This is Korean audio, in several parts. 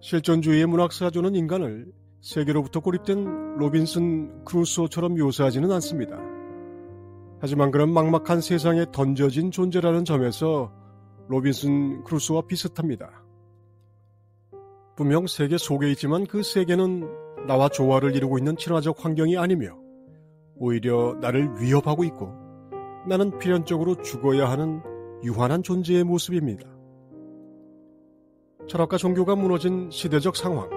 실존주의의 문학사조는 인간을 세계로부터 고립된 로빈슨 크루소처럼 묘사하지는 않습니다. 하지만 그런 막막한 세상에 던져진 존재라는 점에서 로빈슨 크루소와 비슷합니다. 분명 세계 속에 있지만 그 세계는 나와 조화를 이루고 있는 친화적 환경이 아니며 오히려 나를 위협하고 있고 나는 필연적으로 죽어야 하는 유한한 존재의 모습입니다. 철학과 종교가 무너진 시대적 상황,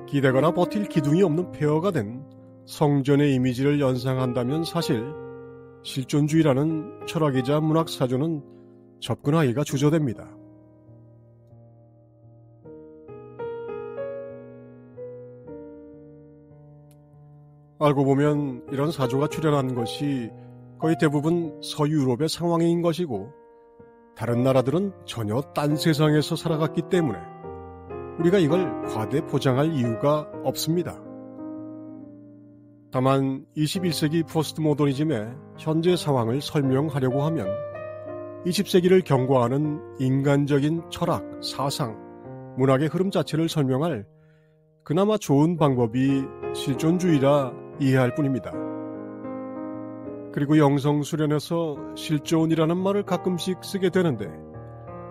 기대거나 버틸 기둥이 없는 폐허가 된 성전의 이미지를 연상한다면 사실 실존주의라는 철학이자 문학사조는 접근하기가 주저됩니다. 알고 보면 이런 사조가 출현한 것이 거의 대부분 서유럽의 상황인 것이고 다른 나라들은 전혀 딴 세상에서 살아갔기 때문에 우리가 이걸 과대 포장할 이유가 없습니다. 다만 21세기 포스트 모더니즘의 현재 상황을 설명하려고 하면 20세기를 경과하는 인간적인 철학, 사상, 문학의 흐름 자체를 설명할 그나마 좋은 방법이 실존주의라 이해할 뿐입니다. 그리고 영성수련에서 실존이라는 말을 가끔씩 쓰게 되는데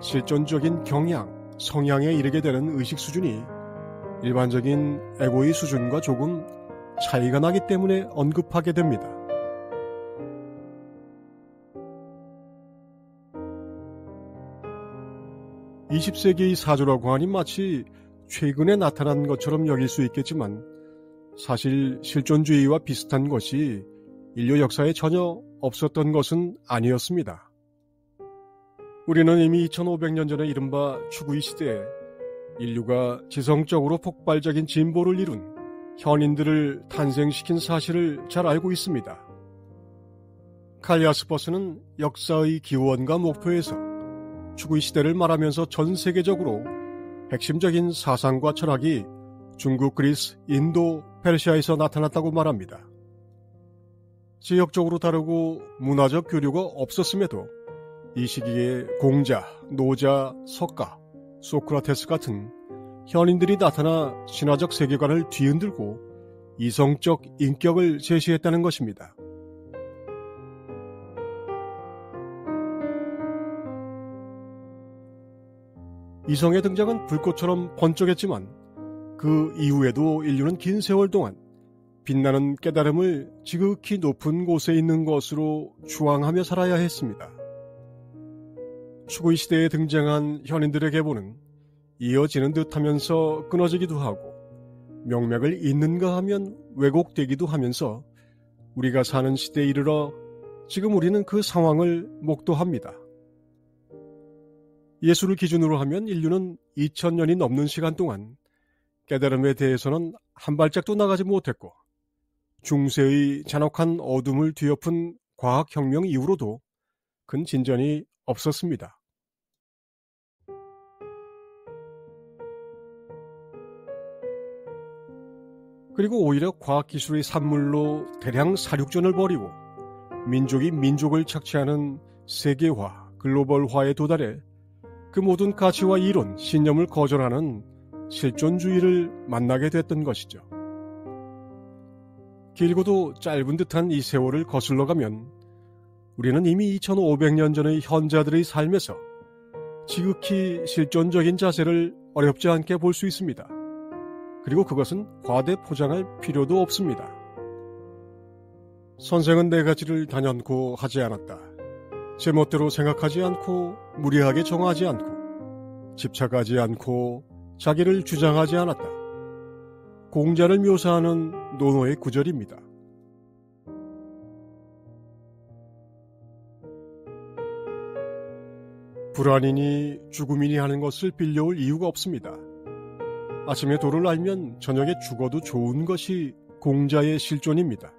실존적인 경향, 성향에 이르게 되는 의식 수준이 일반적인 에고의 수준과 조금 차이가 나기 때문에 언급하게 됩니다. (20세기의) 사조라고 하니 마치 최근에 나타난 것처럼 여길 수 있겠지만 사실 실존주의와 비슷한 것이 인류 역사에 전혀 없었던 것은 아니었습니다. 우리는 이미 2500년 전의 이른바 추구이 시대에 인류가 지성적으로 폭발적인 진보를 이룬 현인들을 탄생시킨 사실을 잘 알고 있습니다. 칼 야스퍼스는 역사의 기원과 목표에서 추구이 시대를 말하면서 전 세계적으로 핵심적인 사상과 철학이 중국, 그리스, 인도, 페르시아에서 나타났다고 말합니다. 지역적으로 다르고 문화적 교류가 없었음에도 이 시기에 공자, 노자, 석가, 소크라테스 같은 현인들이 나타나 신화적 세계관을 뒤흔들고 이성적 인격을 제시했다는 것입니다. 이성의 등장은 불꽃처럼 번쩍했지만 그 이후에도 인류는 긴 세월 동안 빛나는 깨달음을 지극히 높은 곳에 있는 것으로 추앙하며 살아야 했습니다. 추구이 시대에 등장한 현인들의 계보는 이어지는 듯하면서 끊어지기도 하고 명맥을 잇는가 하면 왜곡되기도 하면서 우리가 사는 시대에 이르러 지금 우리는 그 상황을 목도합니다. 예수를 기준으로 하면 인류는 2000년이 넘는 시간 동안 깨달음에 대해서는 한 발짝도 나가지 못했고 중세의 잔혹한 어둠을 뒤엎은 과학혁명 이후로도 큰 진전이 없었습니다. 그리고 오히려 과학기술의 산물로 대량 사륙전을 벌이고 민족이 민족을 착취하는 세계화, 글로벌화에 도달해 그 모든 가치와 이론, 신념을 거절하는 실존주의를 만나게 됐던 것이죠. 길고도 짧은 듯한 이 세월을 거슬러 가면 우리는 이미 2500년 전의 현자들의 삶에서 지극히 실존적인 자세를 어렵지 않게 볼 수 있습니다. 그리고 그것은 과대 포장할 필요도 없습니다. 선생은 네 가지를 단연코 하지 않았다. 제멋대로 생각하지 않고 무리하게 정하지 않고 집착하지 않고 자기를 주장하지 않았다. 공자를 묘사하는 논어의 구절입니다. 불안이니 죽음이니 하는 것을 빌려올 이유가 없습니다. 아침에 도를 알면 저녁에 죽어도 좋은 것이 공자의 실존입니다.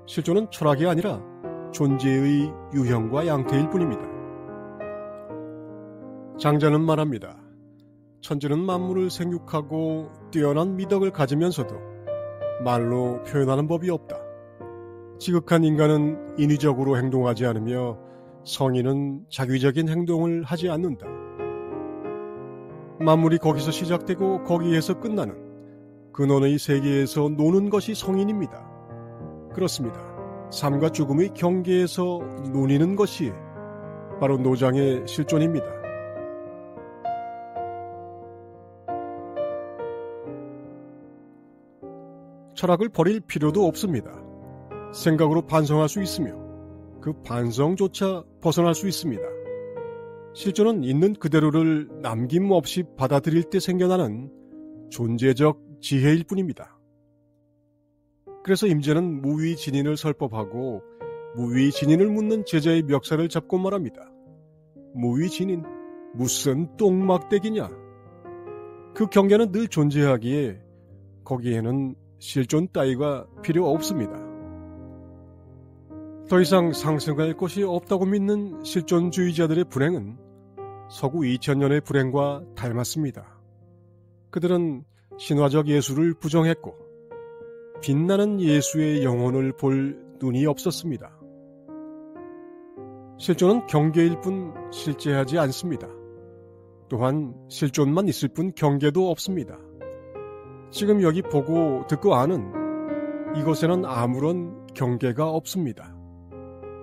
실존은 철학이 아니라 존재의 유형과 양태일 뿐입니다. 장자는 말합니다. 천지는 만물을 생육하고 뛰어난 미덕을 가지면서도 말로 표현하는 법이 없다. 지극한 인간은 인위적으로 행동하지 않으며 성인은 자기적인 행동을 하지 않는다. 만물이 거기서 시작되고 거기에서 끝나는 근원의 세계에서 노는 것이 성인입니다. 그렇습니다. 삶과 죽음의 경계에서 논이는 것이 바로 노장의 실존입니다. 철학을 버릴 필요도 없습니다. 생각으로 반성할 수 있으며 그 반성조차 벗어날 수 있습니다. 실존은 있는 그대로를 남김없이 받아들일 때 생겨나는 존재적 지혜일 뿐입니다. 그래서 임재는 무위진인을 설법하고 무위진인을 묻는 제자의 멱살을 잡고 말합니다. 무위진인, 무슨 똥막대기냐? 그 경계는 늘 존재하기에 거기에는 실존 따위가 필요 없습니다. 더 이상 상승할 것이 없다고 믿는 실존주의자들의 불행은 서구 2000년의 불행과 닮았습니다. 그들은 신화적 예수를 부정했고 빛나는 예수의 영혼을 볼 눈이 없었습니다. 실존은 경계일 뿐 실제하지 않습니다. 또한 실존만 있을 뿐 경계도 없습니다. 지금 여기 보고 듣고 아는 이것에는 아무런 경계가 없습니다.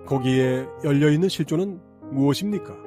거기에 열려있는 실존은 무엇입니까?